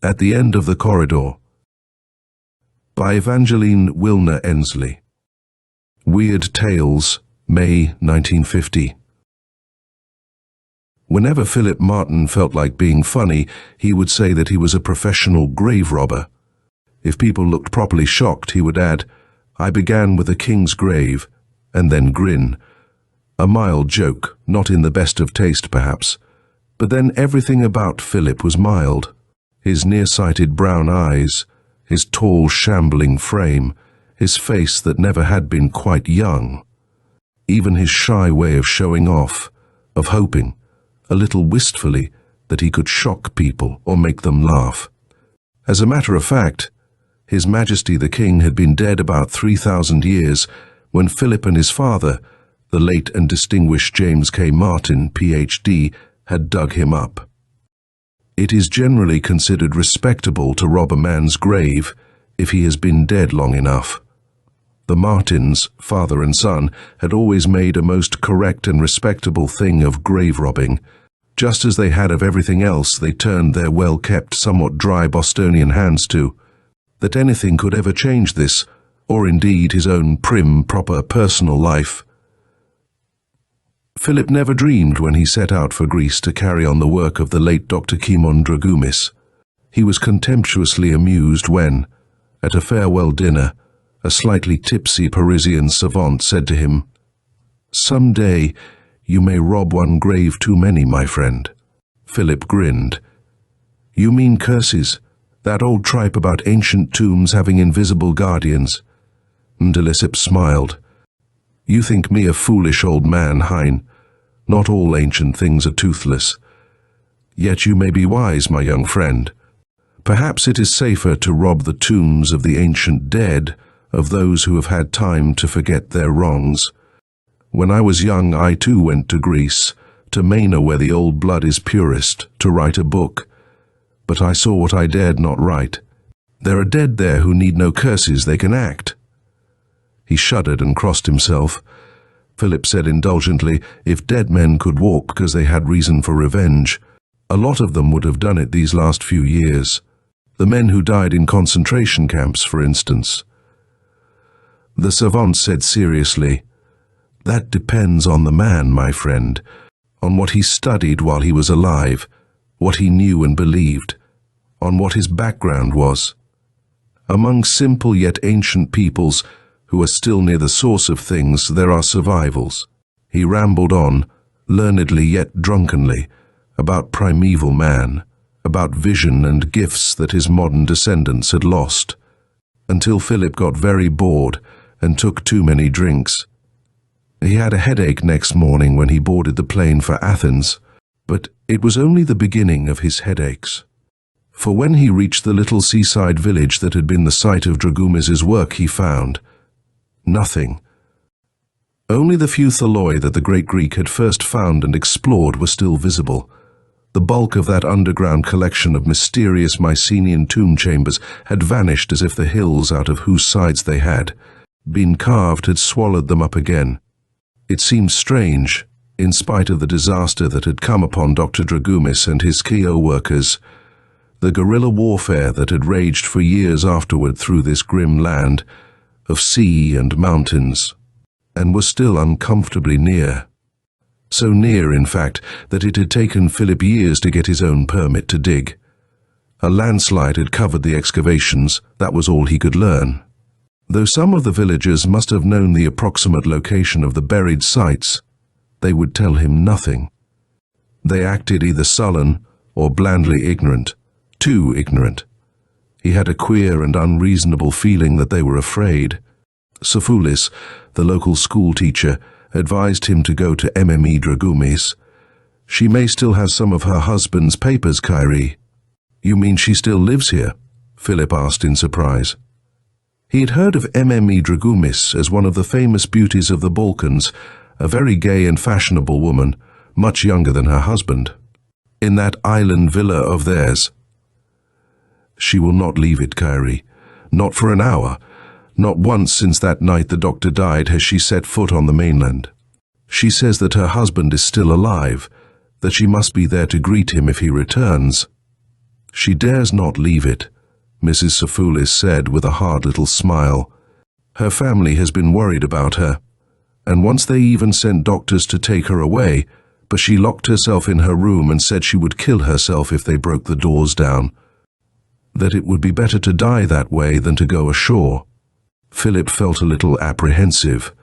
At the End of the Corridor, by Evangeline Wilner Ensley. Weird Tales, May 1950. Whenever Philip Martin felt like being funny, he would say that he was a professional grave robber. If people looked properly shocked, he would add, "I began with a king's grave," and then grin. A mild joke, not in the best of taste perhaps, but then everything about Philip was mild. His nearsighted brown eyes, his tall shambling frame, his face that never had been quite young. Even his shy way of showing off, of hoping, a little wistfully, that he could shock people or make them laugh. As a matter of fact, His Majesty the King had been dead about 3,000 years when Philip and his father, the late and distinguished James K. Martin, Ph.D., had dug him up. It is generally considered respectable to rob a man's grave if he has been dead long enough. The Martins, father and son, had always made a most correct and respectable thing of grave robbing. Just as they had of everything else they turned their well-kept, somewhat dry Bostonian hands to. That anything could ever change this, or indeed his own prim, proper personal life. Philip never dreamed when he set out for Greece to carry on the work of the late Dr. Kimon Dragoumis. He was contemptuously amused when, at a farewell dinner, a slightly tipsy Parisian savant said to him, "Some day you may rob one grave too many, my friend." Philip grinned. "You mean curses, that old tripe about ancient tombs having invisible guardians?" Delisip smiled. "You think me a foolish old man, Hein. Not all ancient things are toothless. Yet you may be wise, my young friend. Perhaps it is safer to rob the tombs of the ancient dead, of those who have had time to forget their wrongs. When I was young, I too went to Greece, to Mena where the old blood is purest, to write a book. But I saw what I dared not write. There are dead there who need no curses, they can act." He shuddered and crossed himself. Philip said indulgently, if dead men could walk because they had reason for revenge, a lot of them would have done it these last few years. The men who died in concentration camps, for instance. The savant said seriously, "That depends on the man, my friend, on what he studied while he was alive, what he knew and believed, on what his background was. Among simple yet ancient peoples who are still near the source of things, there are survivals." He rambled on, learnedly yet drunkenly, about primeval man, about vision and gifts that his modern descendants had lost, until Philip got very bored and took too many drinks. He had a headache next morning when he boarded the plane for Athens, but it was only the beginning of his headaches. For when he reached the little seaside village that had been the site of Dragoumis's work, he found nothing. Only the few tholoi that the great Greek had first found and explored were still visible. The bulk of that underground collection of mysterious Mycenaean tomb chambers had vanished as if the hills out of whose sides they had been carved had swallowed them up again. It seemed strange, in spite of the disaster that had come upon Dr. Dragoumis and his Kio workers, the guerrilla warfare that had raged for years afterward through this grim land, of sea and mountains, and was still uncomfortably near. So near, in fact, that it had taken Philip years to get his own permit to dig. A landslide had covered the excavations, that was all he could learn. Though some of the villagers must have known the approximate location of the buried sites, they would tell him nothing. They acted either sullen or blandly ignorant, too ignorant. He had a queer and unreasonable feeling that they were afraid. Sophoulis, the local school teacher, advised him to go to Mme Dragoumis. "She may still have some of her husband's papers, Kyrie." "You mean she still lives here?" Philip asked in surprise. He had heard of Mme Dragoumis as one of the famous beauties of the Balkans, a very gay and fashionable woman, much younger than her husband. In that island villa of theirs. "She will not leave it, Kyrie. Not for an hour. Not once since that night the doctor died has she set foot on the mainland. She says that her husband is still alive, that she must be there to greet him if he returns. She dares not leave it, Mrs. Safoulis said with a hard little smile. Her family has been worried about her, and once they even sent doctors to take her away, but she locked herself in her room and said she would kill herself if they broke the doors down. That it would be better to die that way than to go ashore. Philip felt a little apprehensive.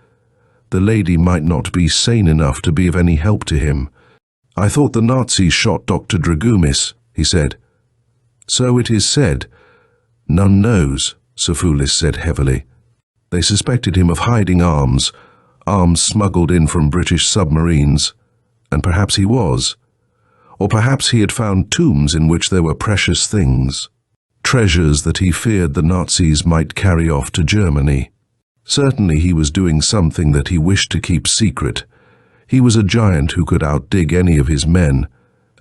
The lady might not be sane enough to be of any help to him. I thought the Nazis shot Dr. Dragoumis, he said. So it is said. None knows, Safoulis said heavily. They suspected him of hiding arms smuggled in from British submarines, and perhaps he was. Or perhaps he had found tombs in which there were precious things, treasures that he feared the Nazis might carry off to Germany. Certainly he was doing something that he wished to keep secret. He was a giant who could outdig any of his men,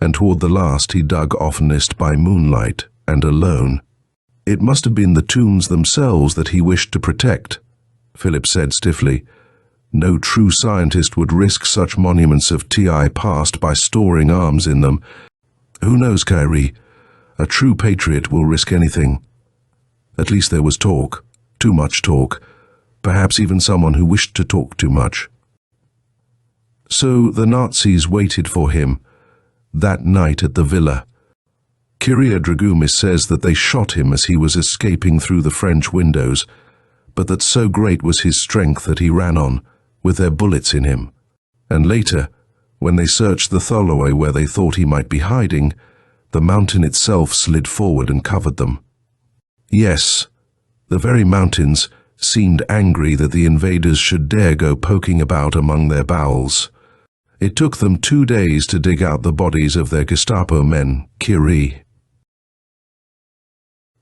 and toward the last he dug oftenest by moonlight and alone. It must have been the tombs themselves that he wished to protect, Philip said stiffly. No true scientist would risk such monuments of TI past by storing arms in them. Who knows, Kyrie? A true patriot will risk anything. At least there was talk, too much talk, perhaps even someone who wished to talk too much. So the Nazis waited for him, that night at the villa. Kyrie Dragoumis says that they shot him as he was escaping through the French windows, but that so great was his strength that he ran on, with their bullets in him. And later, when they searched the tholoway where they thought he might be hiding, the mountain itself slid forward and covered them. Yes, the very mountains seemed angry that the invaders should dare go poking about among their bowels. It took them 2 days to dig out the bodies of their Gestapo men, Kyrie.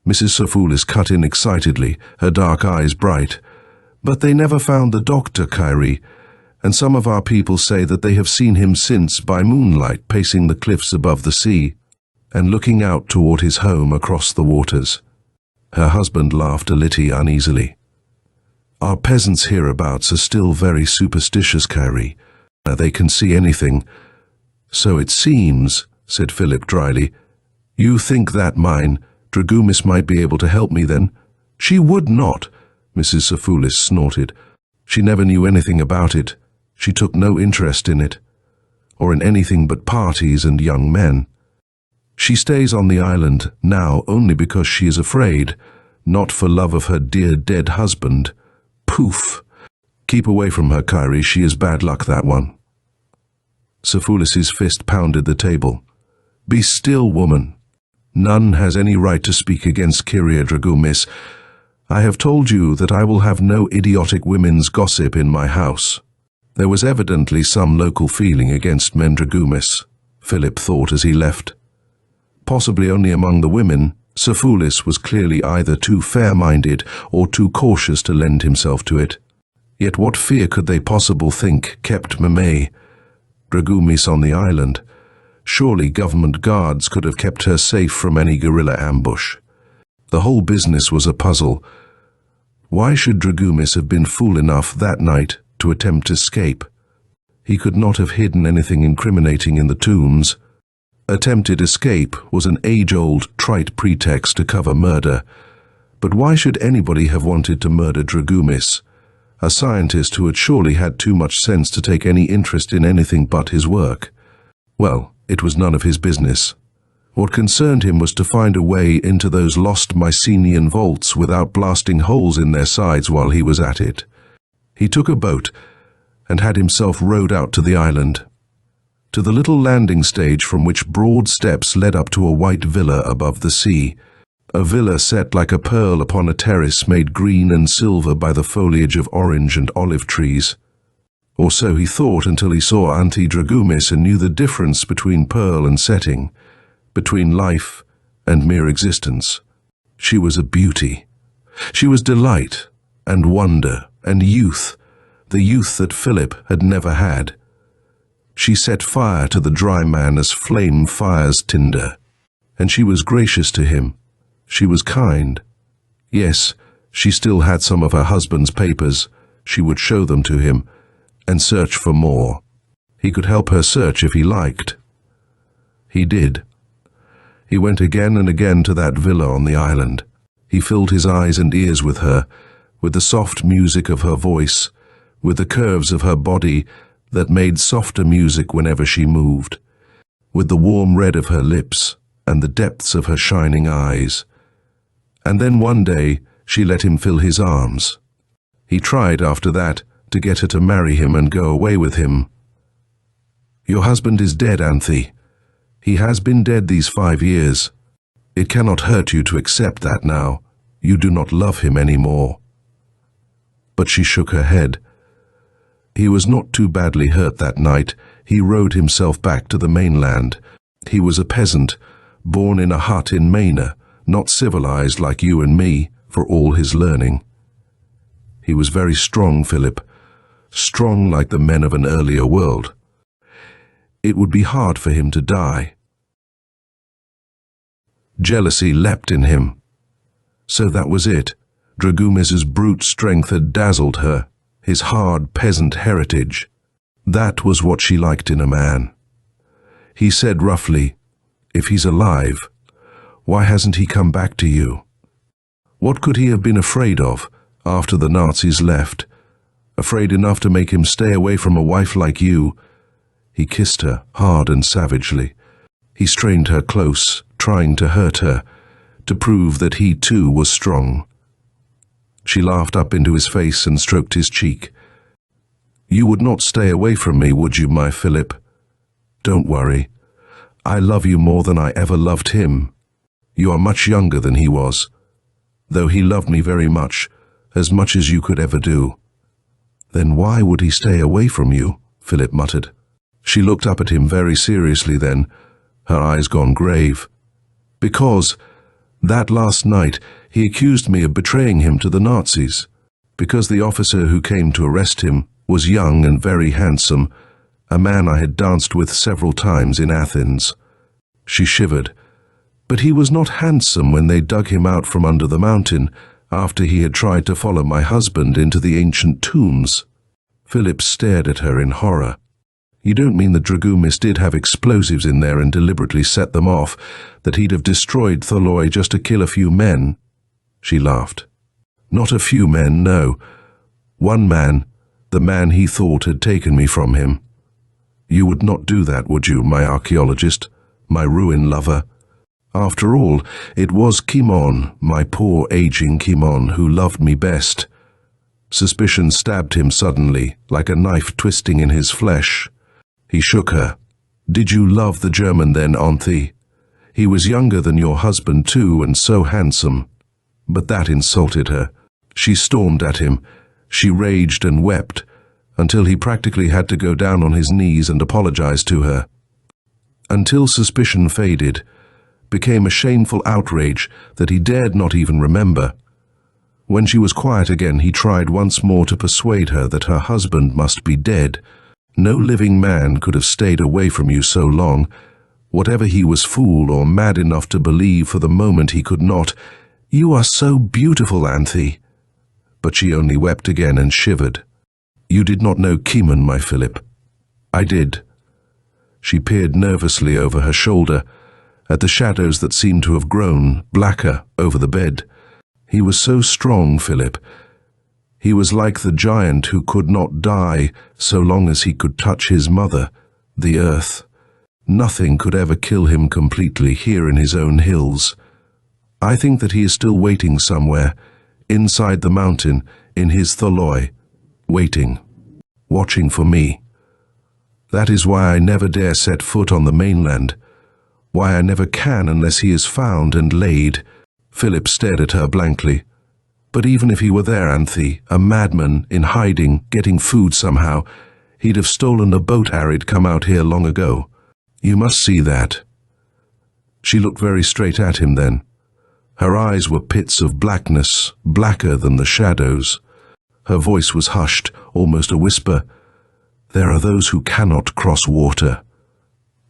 Mrs. Safoulis cut in excitedly, her dark eyes bright. But they never found the doctor, Kyrie, and some of our people say that they have seen him since by moonlight pacing the cliffs above the sea and looking out toward his home across the waters. Her husband laughed a little uneasily. Our peasants hereabouts are still very superstitious, Kyrie. They can see anything. So it seems, said Philip dryly. You think that mine, Dragoumis, might be able to help me then? She would not, Mrs. Safoulis snorted. She never knew anything about it. She took no interest in it, or in anything but parties and young men. She stays on the island now only because she is afraid, not for love of her dear dead husband. Poof! Keep away from her, Kyrie, she is bad luck, that one. Safoulis's fist pounded the table. Be still, woman. None has any right to speak against Kyrie Dragoumis. I have told you that I will have no idiotic women's gossip in my house. There was evidently some local feeling against Dragoumis, Philip thought as he left. Possibly only among the women. Safoulis was clearly either too fair-minded or too cautious to lend himself to it. Yet what fear could they possibly think kept Dragoumis on the island? Surely government guards could have kept her safe from any guerrilla ambush. The whole business was a puzzle. Why should Dragoumis have been fool enough that night to attempt escape? He could not have hidden anything incriminating in the tombs. Attempted escape was an age-old, trite pretext to cover murder. But why should anybody have wanted to murder Dragoumis, a scientist who had surely had too much sense to take any interest in anything but his work? Well, it was none of his business. What concerned him was to find a way into those lost Mycenaean vaults without blasting holes in their sides while he was at it. He took a boat and had himself rowed out to the island, to the little landing stage from which broad steps led up to a white villa above the sea, a villa set like a pearl upon a terrace made green and silver by the foliage of orange and olive trees. Or so he thought until he saw Auntie Dragoumis and knew the difference between pearl and setting, between life and mere existence. She was a beauty. She was delight and wonder and youth, the youth that Philip had never had. She set fire to the dry man as flame fires tinder. And she was gracious to him. She was kind. Yes, she still had some of her husband's papers. She would show them to him and search for more. He could help her search if he liked. He did. He went again and again to that villa on the island. He filled his eyes and ears with her, with the soft music of her voice, with the curves of her body that made softer music whenever she moved, with the warm red of her lips and the depths of her shining eyes. And then one day she let him fill his arms. He tried after that to get her to marry him and go away with him. "Your husband is dead, Anthe. He has been dead these 5 years. It cannot hurt you to accept that now. You do not love him anymore." But she shook her head. He was not too badly hurt that night. He rowed himself back to the mainland. He was a peasant, born in a hut in Maine, not civilized like you and me, for all his learning. He was very strong, Philip, strong like the men of an earlier world. It would be hard for him to die. Jealousy leapt in him. So that was it. Dragumis's brute strength had dazzled her, his hard peasant heritage. That was what she liked in a man. He said roughly, "If he's alive, why hasn't he come back to you?" What could he have been afraid of after the Nazis left? Afraid enough to make him stay away from a wife like you? He kissed her hard and savagely. He strained her close, trying to hurt her, to prove that he too was strong. She laughed up into his face and stroked his cheek. "You would not stay away from me, would you, my Philip? Don't worry. I love you more than I ever loved him. You are much younger than he was, though he loved me very much as you could ever do." "Then why would he stay away from you?" Philip muttered. She looked up at him very seriously then, her eyes gone grave. "Because that last night he accused me of betraying him to the Nazis. Because the officer who came to arrest him was young and very handsome, a man I had danced with several times in Athens." She shivered. "But he was not handsome when they dug him out from under the mountain, after he had tried to follow my husband into the ancient tombs." Philip stared at her in horror. "You don't mean that Dragumis did have explosives in there and deliberately set them off, that he'd have destroyed Tholoi just to kill a few men?" She laughed. "Not a few men, no. One man, the man he thought had taken me from him. You would not do that, would you, my archeologist, my ruin lover? After all, it was Kimon, my poor aging Kimon, who loved me best." Suspicion stabbed him suddenly, like a knife twisting in his flesh. He shook her. "Did you love the German then, Anthe? He was younger than your husband too, and so handsome." But that insulted her. She stormed at him. She raged and wept, until he practically had to go down on his knees and apologize to her. Until suspicion faded, became a shameful outrage that he dared not even remember. When she was quiet again, he tried once more to persuade her that her husband must be dead. "No living man could have stayed away from you so long. Whatever he was fool or mad enough to believe for the moment he could not. You are so beautiful, Anthe." But she only wept again and shivered. "You did not know Kimon, my Philip." "I did." She peered nervously over her shoulder, at the shadows that seemed to have grown blacker over the bed. "He was so strong, Philip. He was like the giant who could not die so long as he could touch his mother, the earth. Nothing could ever kill him completely here in his own hills. I think that he is still waiting somewhere, inside the mountain, in his Tholoi, waiting, watching for me. That is why I never dare set foot on the mainland, why I never can unless he is found and laid." Philip stared at her blankly. "But even if he were there, Anthe, a madman, in hiding, getting food somehow, he'd have stolen a boat Arid come out here long ago. You must see that." She looked very straight at him then. Her eyes were pits of blackness, blacker than the shadows. Her voice was hushed, almost a whisper. "There are those who cannot cross water."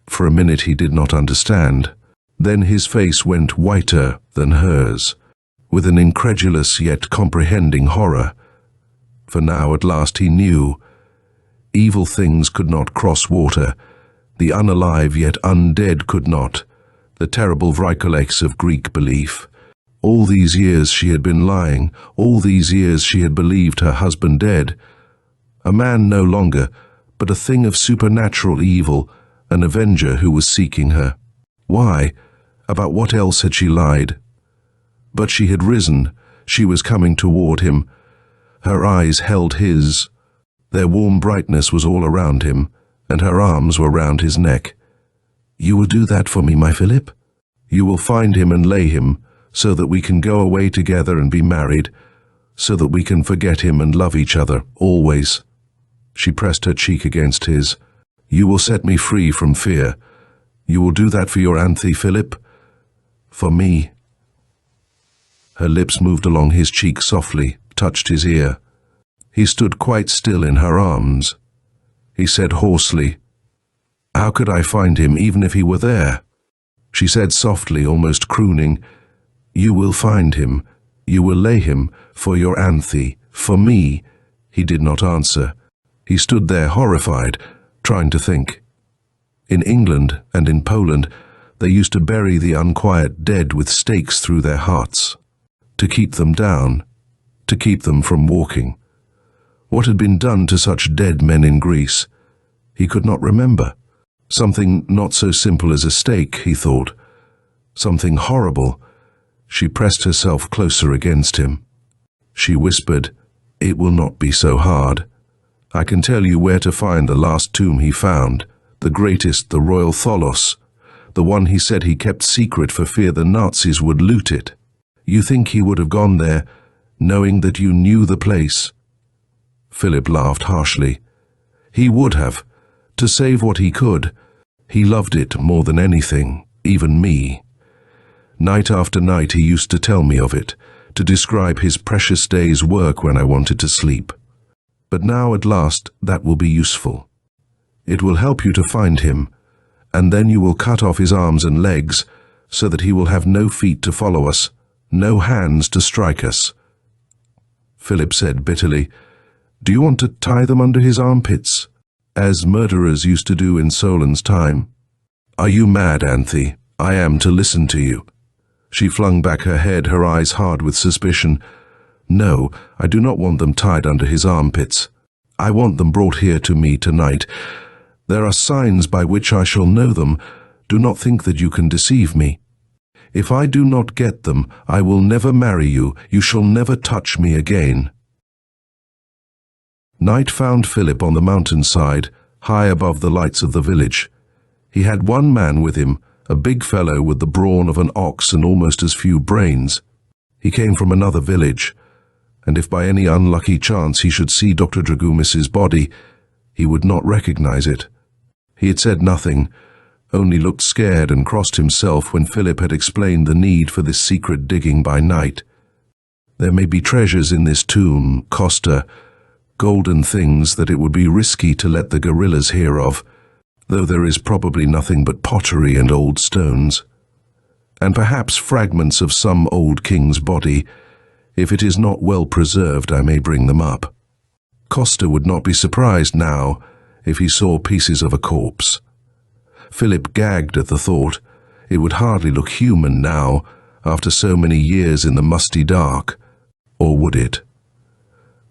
For a minute he did not understand. Then his face went whiter than hers, with an incredulous yet comprehending horror. For now at last he knew. Evil things could not cross water. The unalive yet undead could not. the terrible Vrykalex of Greek belief. All these years she had been lying, all these years she had believed her husband dead. A man no longer, but a thing of supernatural evil, an avenger who was seeking her. Why? About what else had she lied? But she had risen, she was coming toward him. Her eyes held his. Their warm brightness was all around him, and her arms were round his neck. "You will do that for me, my Philip? You will find him and lay him, so that we can go away together and be married, so that we can forget him and love each other, always." She pressed her cheek against his. "You will set me free from fear. You will do that for your Anthe, Philip? For me?" Her lips moved along his cheek softly, touched his ear. He stood quite still in her arms. He said hoarsely, "How could I find him even if he were there?" She said softly, almost crooning, "You will find him. You will lay him for your Anthe, for me." He did not answer. He stood there horrified, trying to think. In England and in Poland, they used to bury the unquiet dead with stakes through their hearts, to keep them down, to keep them from walking. What had been done to such dead men in Greece? He could not remember. Something not so simple as a stake, he thought. Something horrible. She pressed herself closer against him. She whispered, "It will not be so hard. I can tell you where to find the last tomb he found, the greatest, the Royal Tholos, the one he said he kept secret for fear the Nazis would loot it. You think he would have gone there, knowing that you knew the place?" Philip laughed harshly. He would have, to save what he could. He loved it more than anything, even me. Night after night he used to tell me of it, to describe his precious day's work when I wanted to sleep. But now at last that will be useful. It will help you to find him, and then you will cut off his arms and legs, so that he will have no feet to follow us, no hands to strike us. Philip said bitterly, "Do you want to tie them under his armpits, as murderers used to do in Solon's time? Are you mad, Anthe? I am to listen to you." She flung back her head, her eyes hard with suspicion. "No, I do not want them tied under his armpits. I want them brought here to me tonight. There are signs by which I shall know them. Do not think that you can deceive me. If I do not get them, I will never marry you. You shall never touch me again." Night found Philip on the mountainside, high above the lights of the village. He had one man with him, a big fellow with the brawn of an ox and almost as few brains. He came from another village, and if by any unlucky chance he should see Dr. Dragumis's body, he would not recognize it. He had said nothing, only looked scared and crossed himself when Philip had explained the need for this secret digging by night. "There may be treasures in this tomb, Costa, golden things that it would be risky to let the guerrillas hear of, though there is probably nothing but pottery and old stones. And perhaps fragments of some old king's body. If it is not well preserved, I may bring them up." Costa would not be surprised now if he saw pieces of a corpse. Philip gagged at the thought. It would hardly look human now, after so many years in the musty dark. Or would it?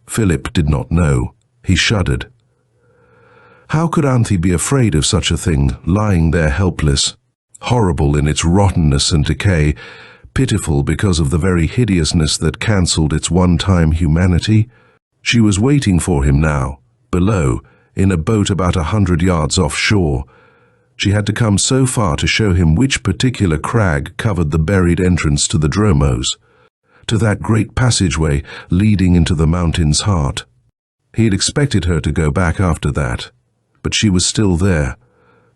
Philip did not know. He shuddered. How could Anthe be afraid of such a thing, lying there helpless, horrible in its rottenness and decay, pitiful because of the very hideousness that cancelled its one-time humanity? She was waiting for him now, below, in a boat about 100 yards offshore. She had to come so far to show him which particular crag covered the buried entrance to the Dromos, to that great passageway leading into the mountain's heart. He had expected her to go back after that, but she was still there,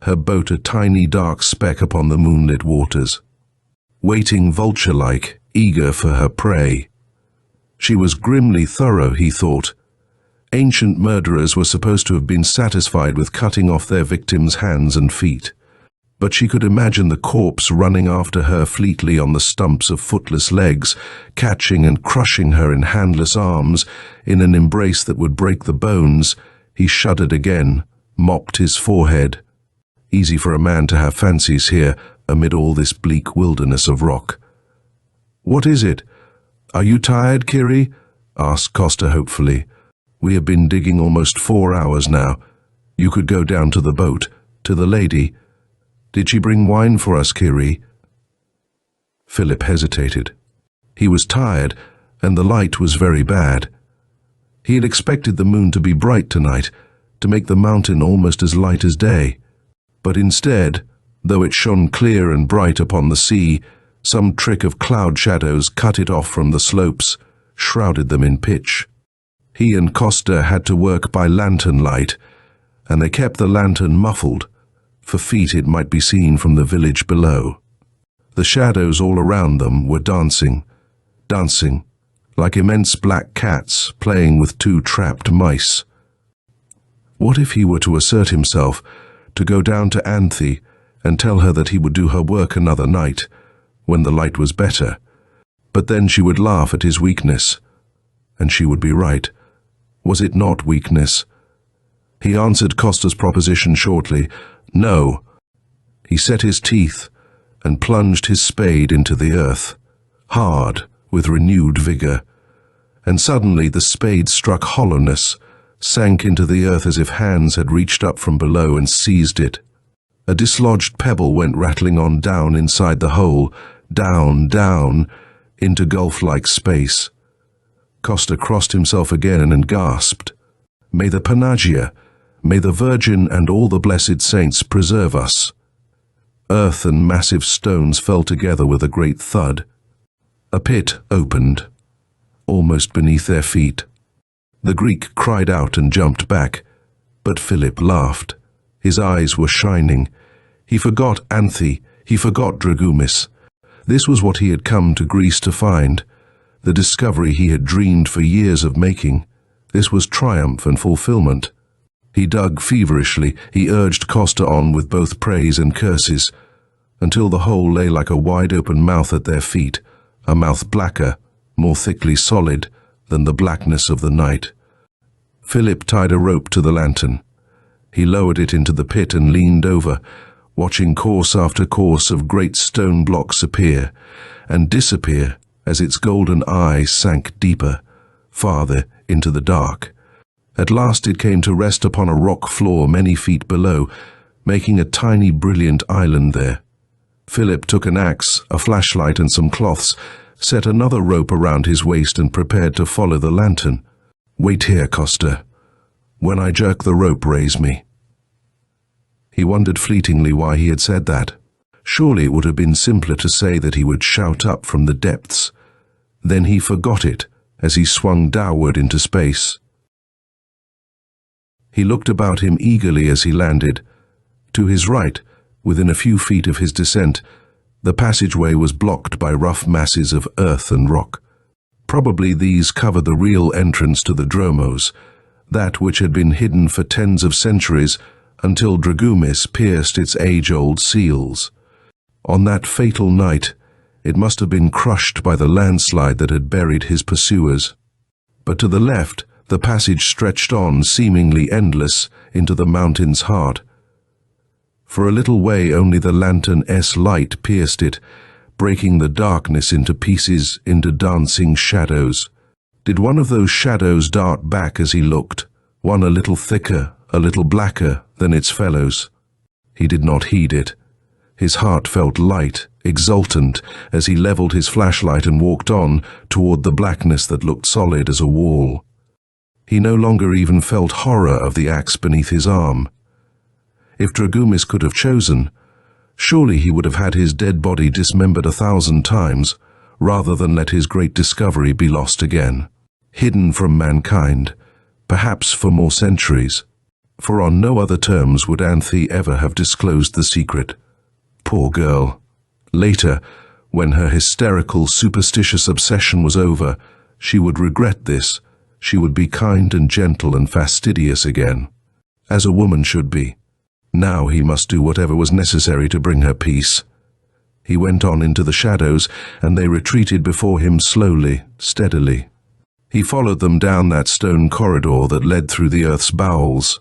her boat a tiny dark speck upon the moonlit waters, waiting vulture-like, eager for her prey. She was grimly thorough, he thought. Ancient murderers were supposed to have been satisfied with cutting off their victims' hands and feet, but she could imagine the corpse running after her fleetly on the stumps of footless legs, catching and crushing her in handless arms, in an embrace that would break the bones. He shuddered again, mopped his forehead. Easy for a man to have fancies here, amid all this bleak wilderness of rock. "What is it? Are you tired, Kiri?" asked Costa hopefully. "We have been digging almost 4 hours now. You could go down to the boat, to the lady. Did she bring wine for us, Kiri?" Philip hesitated. He was tired, and the light was very bad. He had expected the moon to be bright tonight, to make the mountain almost as light as day. But instead, though it shone clear and bright upon the sea, some trick of cloud shadows cut it off from the slopes, shrouded them in pitch. He and Costa had to work by lantern light, and they kept the lantern muffled, for feet it might be seen from the village below. The shadows all around them were dancing, like immense black cats playing with 2 trapped mice. What if he were to assert himself, to go down to Anthe and tell her that he would do her work another night, when the light was better? But then she would laugh at his weakness, and she would be right. Was it not weakness? He answered Costa's proposition shortly. No. He set his teeth and plunged his spade into the earth, hard, with renewed vigor. And suddenly the spade struck hollowness, sank into the earth as if hands had reached up from below and seized it. A dislodged pebble went rattling on down inside the hole, down, into gulf-like space. Costa crossed himself again and gasped. "May the Panagia, may the Virgin and all the blessed saints preserve us." Earth and massive stones fell together with a great thud. A pit opened, almost beneath their feet. The Greek cried out and jumped back, but Philip laughed. His eyes were shining. He forgot Anthe, he forgot Dragumis. This was what he had come to Greece to find, the discovery he had dreamed for years of making. This was triumph and fulfillment. He dug feverishly, he urged Costa on with both praise and curses, until the hole lay like a wide-open mouth at their feet, a mouth blacker, more thickly solid than the blackness of the night. Philip tied a rope to the lantern. He lowered it into the pit and leaned over, watching course after course of great stone blocks appear and disappear as its golden eye sank deeper, farther into the dark. At last it came to rest upon a rock floor many feet below, making a tiny brilliant island there. Philip took an axe, a flashlight and some cloths, set another rope around his waist and prepared to follow the lantern. "Wait here, Costa. When I jerk the rope, raise me." He wondered fleetingly why he had said that. Surely it would have been simpler to say that he would shout up from the depths. Then he forgot it as he swung downward into space. He looked about him eagerly as he landed. To his right, within a few feet of his descent, the passageway was blocked by rough masses of earth and rock. Probably these covered the real entrance to the Dromos, that which had been hidden for tens of centuries until Dragumis pierced its age-old seals. On that fatal night, it must have been crushed by the landslide that had buried his pursuers. But to the left, the passage stretched on, seemingly endless, into the mountain's heart. For a little way only the lantern's light pierced it, breaking the darkness into pieces, into dancing shadows. Did one of those shadows dart back as he looked, one a little thicker, a little blacker than its fellows? He did not heed it. His heart felt light, exultant, as he leveled his flashlight and walked on toward the blackness that looked solid as a wall. He no longer even felt horror of the axe beneath his arm. If Dragumis could have chosen, surely he would have had his dead body dismembered 1,000 times, rather than let his great discovery be lost again, hidden from mankind, perhaps for more centuries. For on no other terms would Anthe ever have disclosed the secret. Poor girl. Later, when her hysterical, superstitious obsession was over, she would regret this. She would be kind and gentle and fastidious again, as a woman should be. Now he must do whatever was necessary to bring her peace. He went on into the shadows, and they retreated before him slowly, steadily. He followed them down that stone corridor that led through the earth's bowels.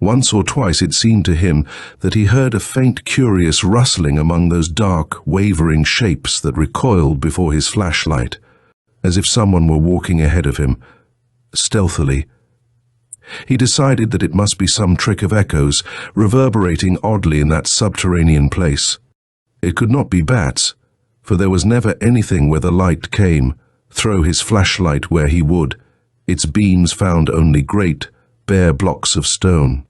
Once or twice it seemed to him that he heard a faint, curious rustling among those dark, wavering shapes that recoiled before his flashlight, as if someone were walking ahead of him, stealthily. He decided that it must be some trick of echoes, reverberating oddly in that subterranean place. It could not be bats, for there was never anything where the light came, throw his flashlight where he would. Its beams found only great, bare blocks of stone.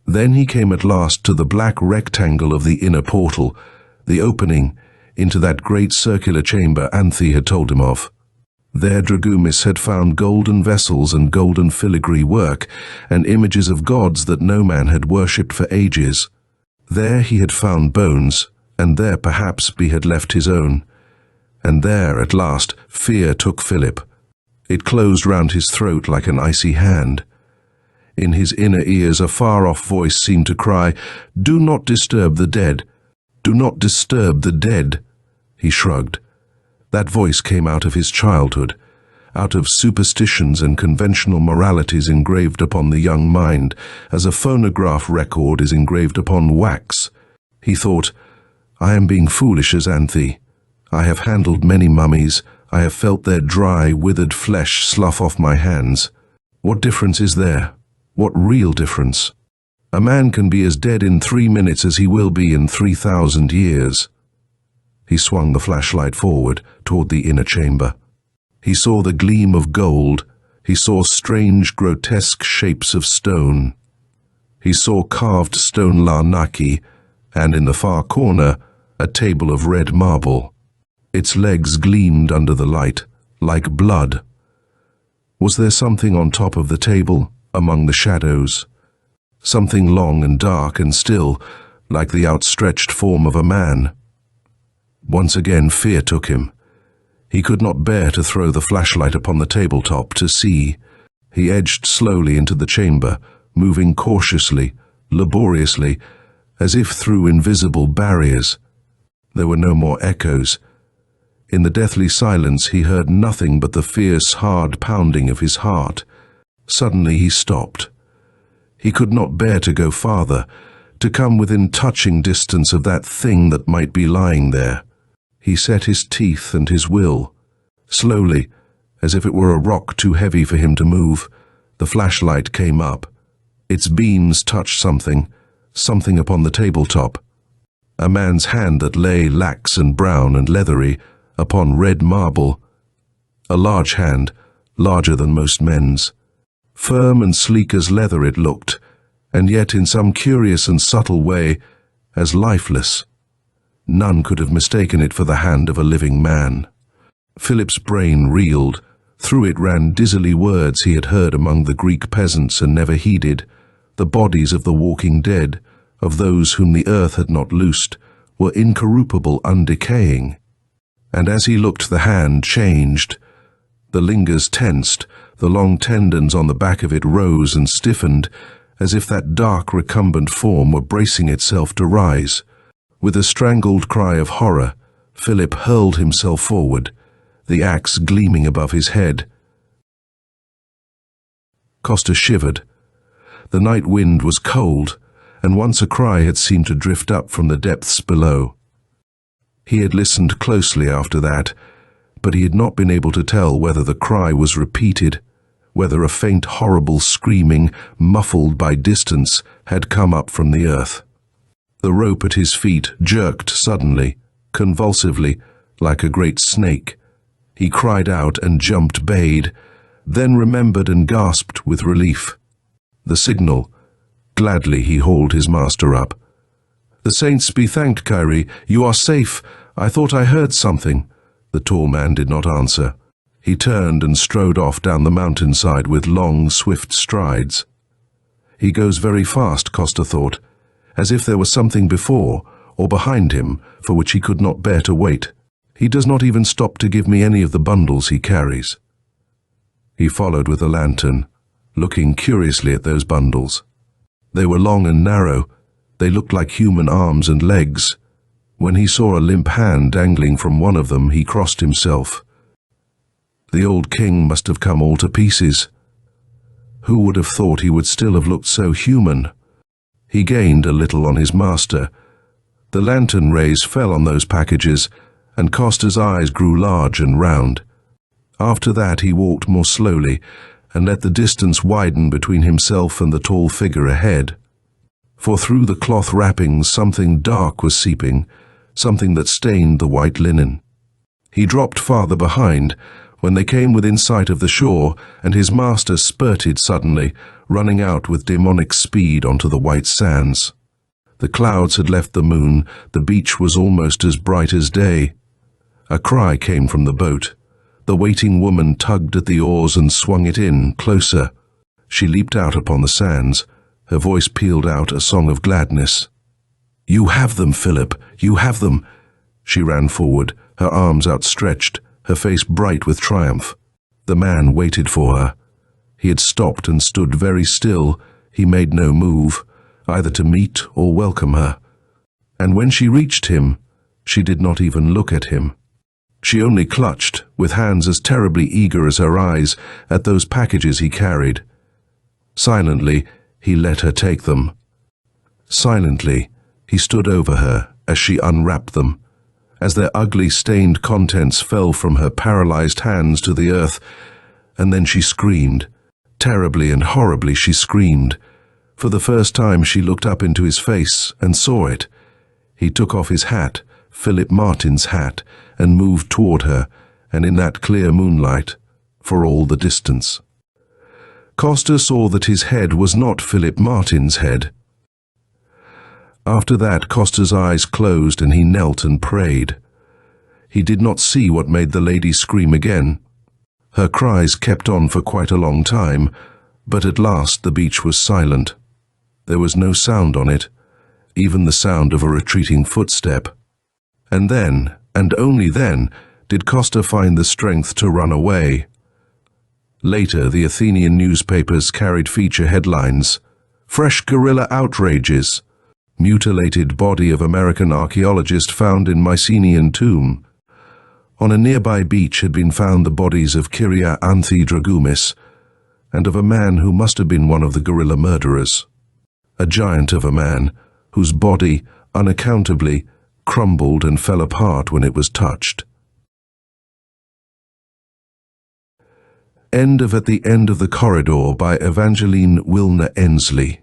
Then he came at last to the black rectangle of the inner portal, the opening into that great circular chamber Anthe had told him of. There Dragumis had found golden vessels and golden filigree work, and images of gods that no man had worshipped for ages. There he had found bones, and there perhaps he had left his own. And there, at last, fear took Philip. It closed round his throat like an icy hand. In his inner ears a far-off voice seemed to cry, "Do not disturb the dead. Do not disturb the dead." He shrugged. That voice came out of his childhood, out of superstitions and conventional moralities engraved upon the young mind, as a phonograph record is engraved upon wax. He thought, "I am being foolish as Anthe. I have handled many mummies. I have felt their dry, withered flesh slough off my hands. What difference is there? What real difference? A man can be as dead in 3 minutes as he will be in 3,000 years. He swung the flashlight forward toward the inner chamber. He saw the gleam of gold. He saw strange, grotesque shapes of stone. He saw carved stone larnaki, and in the far corner, a table of red marble. Its legs gleamed under the light, like blood. Was there something on top of the table, among the shadows? Something long and dark and still, like the outstretched form of a man. Once again fear took him. He could not bear to throw the flashlight upon the tabletop to see. He edged slowly into the chamber, moving cautiously, laboriously, as if through invisible barriers. There were no more echoes. In the deathly silence he heard nothing but the fierce, hard pounding of his heart. Suddenly he stopped. He could not bear to go farther, to come within touching distance of that thing that might be lying there. He set his teeth and his will. Slowly, as if it were a rock too heavy for him to move, the flashlight came up. Its beams touched something upon the tabletop. A man's hand that lay lax and brown and leathery upon red marble. A large hand, larger than most men's. Firm and sleek as leather it looked, and yet in some curious and subtle way as lifeless. None could have mistaken it for the hand of a living man. Philip's brain reeled. Through it ran dizzily words he had heard among the Greek peasants and never heeded. The bodies of the walking dead, of those whom the earth had not loosed, were incorruptible, undecaying. And as he looked, the hand changed. The lingers tensed, the long tendons on the back of it rose and stiffened, as if that dark, recumbent form were bracing itself to rise. With a strangled cry of horror, Philip hurled himself forward, the axe gleaming above his head. Costa shivered. The night wind was cold, and once a cry had seemed to drift up from the depths below. He had listened closely after that, but he had not been able to tell whether the cry was repeated, whether a faint, horrible screaming, muffled by distance, had come up from the earth. The rope at his feet jerked suddenly, convulsively, like a great snake. He cried out and jumped bayed, then remembered and gasped with relief. The signal. Gladly he hauled his master up. "The saints be thanked, Kyrie. You are safe. I thought I heard something." The tall man did not answer. He turned and strode off down the mountainside with long, swift strides. He goes very fast, Costa thought, as if there was something before or behind him for which he could not bear to wait. He does not even stop to give me any of the bundles he carries. He followed with a lantern, looking curiously at those bundles. They were long and narrow. They looked like human arms and legs. When he saw a limp hand dangling from one of them, he crossed himself. The old king must have come all to pieces. Who would have thought he would still have looked so human? He gained a little on his master. The lantern rays fell on those packages, and Costa's eyes grew large and round. After that he walked more slowly, and let the distance widen between himself and the tall figure ahead. For through the cloth wrappings something dark was seeping, something that stained the white linen. He dropped farther behind when they came within sight of the shore, and his master spurted suddenly, running out with demonic speed onto the white sands. The clouds had left the moon, the beach was almost as bright as day. A cry came from the boat. The waiting woman tugged at the oars and swung it in, closer. She leaped out upon the sands. Her voice pealed out a song of gladness. "You have them, Philip, you have them!" She ran forward, her arms outstretched, her face bright with triumph. The man waited for her. He had stopped and stood very still. He made no move, either to meet or welcome her. And when she reached him, she did not even look at him. She only clutched, with hands as terribly eager as her eyes, at those packages he carried. Silently, he let her take them. Silently, he stood over her as she unwrapped them. As their ugly, stained contents fell from her paralyzed hands to the earth, and then she screamed. Terribly and horribly she screamed. For the first time she looked up into his face and saw it. He took off his hat, Philip Martin's hat, and moved toward her, and in that clear moonlight, for all the distance. Costa saw that his head was not Philip Martin's head. After that, Costa's eyes closed and he knelt and prayed. He did not see what made the lady scream again. Her cries kept on for quite a long time, but at last the beach was silent. There was no sound on it, even the sound of a retreating footstep. And then, and only then, did Costa find the strength to run away. Later, the Athenian newspapers carried feature headlines: "Fresh guerrilla outrages," "Mutilated body of American archeologist found in Mycenaean tomb." On a nearby beach had been found the bodies of Kyria Dragumis, and of a man who must have been one of the guerrilla murderers. A giant of a man, whose body, unaccountably, crumbled and fell apart when it was touched. End of At the End of the Corridor by Evangeline Wilner Ensley.